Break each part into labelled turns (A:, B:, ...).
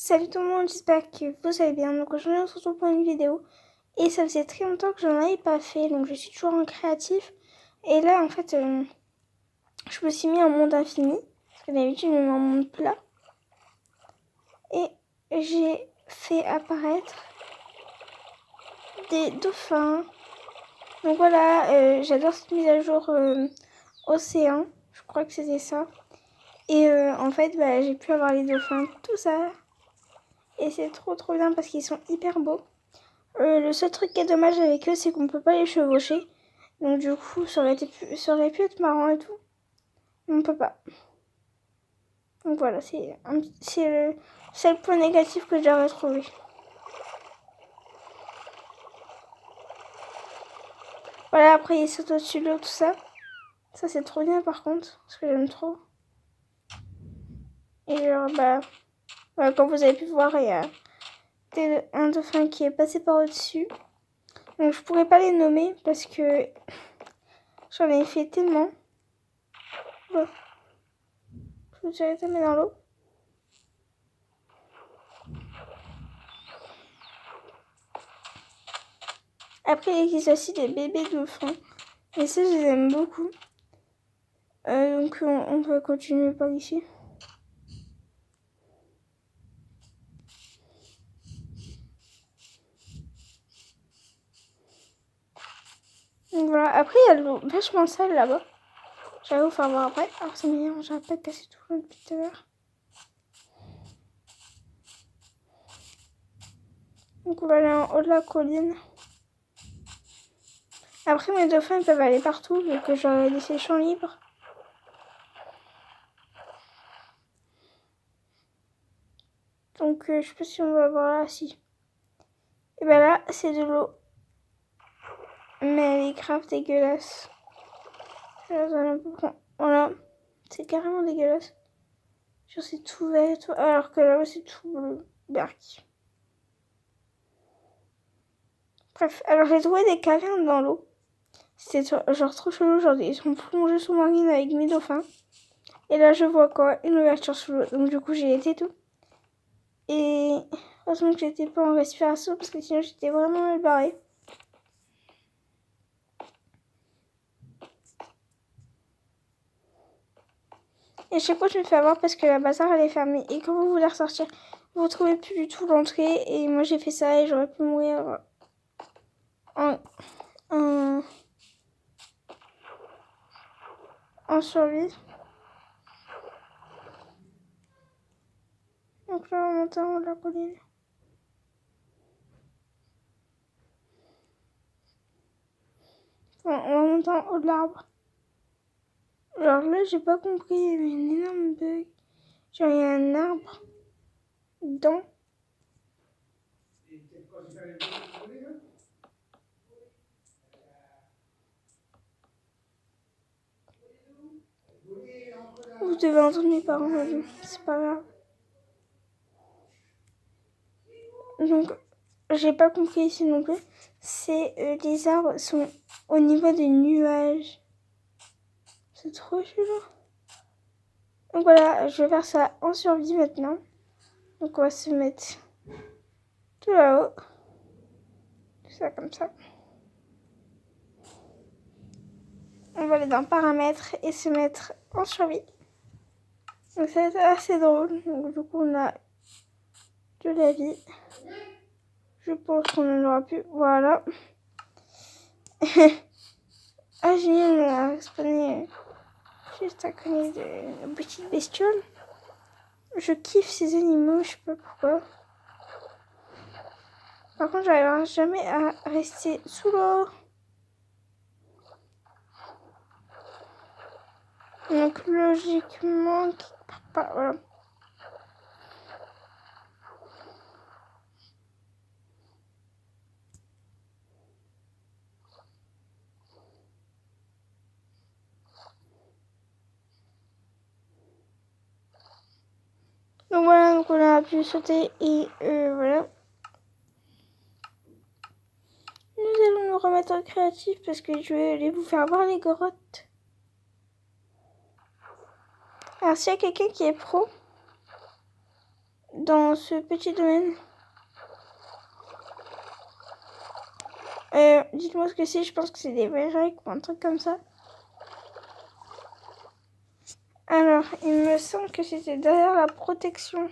A: Salut tout le monde, j'espère que vous allez bien. Donc aujourd'hui on se retrouve pour une vidéo. Et ça faisait très longtemps que j'en avais pas fait, donc je suis toujours en créatif. Et là en fait, je me suis mis en monde infini. Parce que d'habitude je me mets en monde plat. Et j'ai fait apparaître des dauphins. Donc voilà, j'adore cette mise à jour océan. Je crois que c'était ça. Et en fait, j'ai pu avoir les dauphins, tout ça. Et c'est trop bien parce qu'ils sont hyper beaux. Le seul truc qui est dommage avec eux, c'est qu'on peut pas les chevaucher. Donc du coup, ça aurait pu être marrant et tout. Mais on peut pas. Donc voilà, c'est le seul point négatif que j'ai retrouvé. Voilà, après ils sautent au-dessus de l'eau, tout ça. Ça c'est trop bien par contre, parce que j'aime trop. Et genre, voilà, comme vous avez pu voir, il y a un dauphin qui est passé par au-dessus. Donc je pourrais pas les nommer parce que j'en ai fait tellement. Bon. Je vais direct mettre dans l'eau. Après, il existe aussi des bébés dauphins. Et ça, je les aime beaucoup. Donc, on peut continuer par ici. Donc voilà. Après, il y a de l'eau vachement sale là-bas. Je vais vous faire voir après. Alors, c'est meilleur, j'arrête pas de casser tout le depuis tout à l'heure. Donc, on va aller en haut de la colline. Après, mes dauphins ils peuvent aller partout vu que j'aurais laissé champ libre. Donc, je sais pas si on va voir là, si. Et là, c'est de l'eau. Mais elle est grave dégueulasse. Voilà. C'est carrément dégueulasse. Genre, c'est tout vert, tout... alors que là-bas, c'est tout bleu. Berk. Bref, alors j'ai trouvé des cavernes dans l'eau. C'était genre trop chelou, genre ils sont plongés sous-marine avec mes dauphins. Et là je vois quoi, une ouverture sous l'eau. Donc du coup j'ai été tout. Et heureusement que j'étais pas en respiration parce que sinon j'étais vraiment mal barrée. Et chaque fois je me fais avoir parce que la bazar elle est fermée. Et quand vous voulez ressortir, vous retrouvez plus du tout l'entrée. Et moi j'ai fait ça et j'aurais pu mourir en survie. Donc là on monte en haut de la colline. Bon, on va monter en haut de l'arbre. Alors là, j'ai pas compris, il y avait un énorme bug. Genre, il y a un arbre dedans. Vous devez entendre mes parents, c'est pas grave. Donc, j'ai pas compris ici non plus. C'est les arbres sont au niveau des nuages. C'est trop chelou. Donc voilà, je vais faire ça en survie maintenant. Donc on va se mettre tout là-haut. Tout ça comme ça. On va aller dans paramètres et se mettre en survie. Donc c'est assez drôle. Donc du coup on a de la vie. Je pense qu'on en aura plus. Voilà. Ah génial, on a respawné juste à côté de petites bestioles. Je kiffe ces animaux, je sais pas pourquoi. Par contre, j'arriverai jamais à rester sous l'eau. Donc logiquement, voilà. Donc voilà, donc on a pu sauter et voilà. Nous allons nous remettre en créatif parce que je vais aller vous faire voir les grottes. Alors s'il y a quelqu'un qui est pro dans ce petit domaine. Dites-moi ce que c'est, je pense que c'est des verrecs ou un truc comme ça. Alors, il me semble que c'était derrière la protection.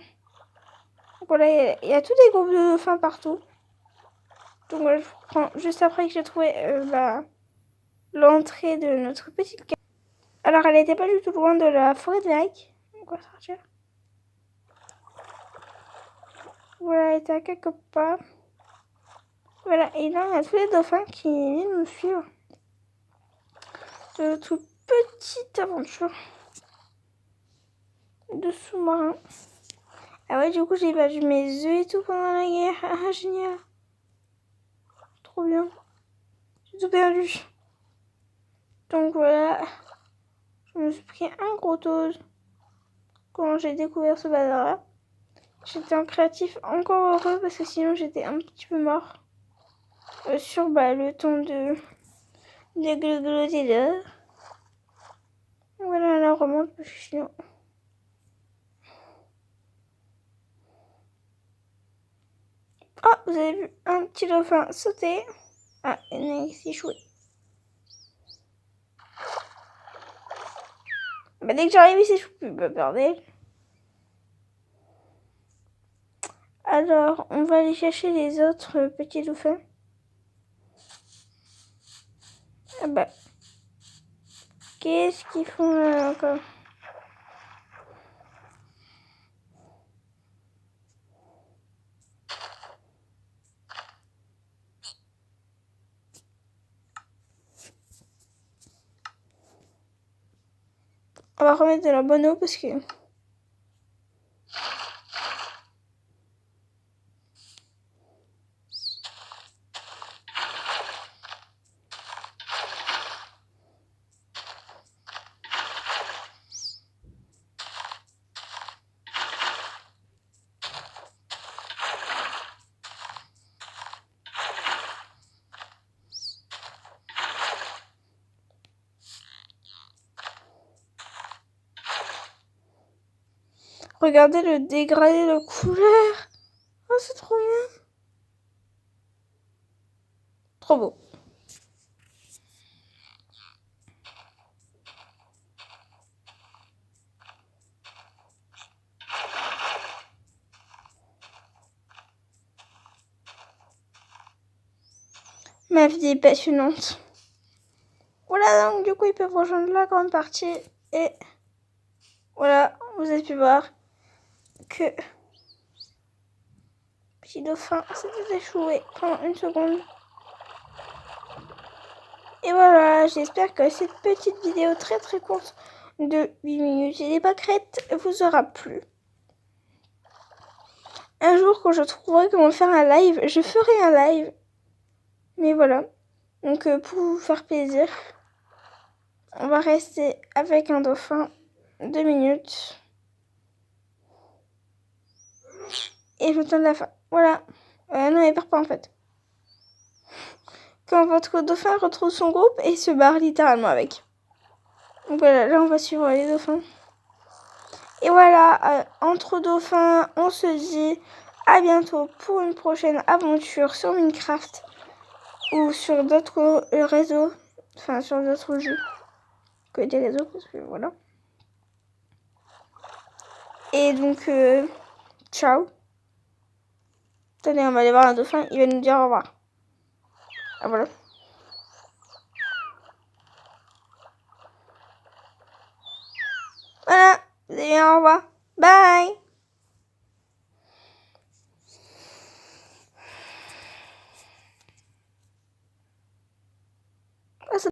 A: Voilà, il y a tous des groupes de dauphins partout. Donc voilà, je prends juste après que j'ai trouvé l'entrée de notre petite cave. Alors, elle n'était pas du tout loin de la forêt de lac. On va sortir. Voilà, elle était à quelque part. Voilà, et là, il y a tous les dauphins qui viennent nous suivre. De notre petite aventure de sous-marin. Ah ouais, du coup, j'ai perdu mes œufs et tout pendant la guerre. Ah, génial. Trop bien. J'ai tout perdu. Donc voilà, je me suis pris un gros dose quand j'ai découvert ce bazar-là. J'étais en créatif encore heureux parce que sinon j'étais un petit peu mort. Sur le ton de glotter là. Voilà, la remonte parce que sinon... Oh, vous avez vu un petit dauphin sauter. Ah, il s'est échoué. Bah, dès que j'arrive, il s'échoue plus. Bah, bordel. Alors, on va aller chercher les autres petits dauphins. Ah bah. Qu'est-ce qu'ils font là encore? On va remettre de la bonne eau parce que... Regardez le dégradé de couleur. Oh, c'est trop bien. Trop beau. Ma vie est passionnante. Voilà, donc du coup, ils peuvent rejoindre la grande partie. Et voilà, vous avez pu voir que petit dauphin s'était échoué pendant une seconde. Et voilà, j'espère que cette petite vidéo très très courte de 8 minutes et des pâquerettes vous aura plu. Un jour, quand je trouverai comment faire un live, je ferai un live. Mais voilà, donc pour vous faire plaisir, on va rester avec un dauphin 2 minutes. Et je vous donne la fin. Voilà. Non, il perd pas en fait. Quand votre dauphin retrouve son groupe et se barre littéralement avec. Donc voilà, là on va suivre les dauphins. Et voilà, entre dauphins, on se dit à bientôt pour une prochaine aventure sur Minecraft ou sur d'autres réseaux, enfin sur d'autres jeux que des réseaux parce que voilà. Et donc, ciao. Attendez, on va aller voir un dauphin, il va nous dire au revoir. Ah voilà. Voilà, vous allez bien, au revoir. Bye.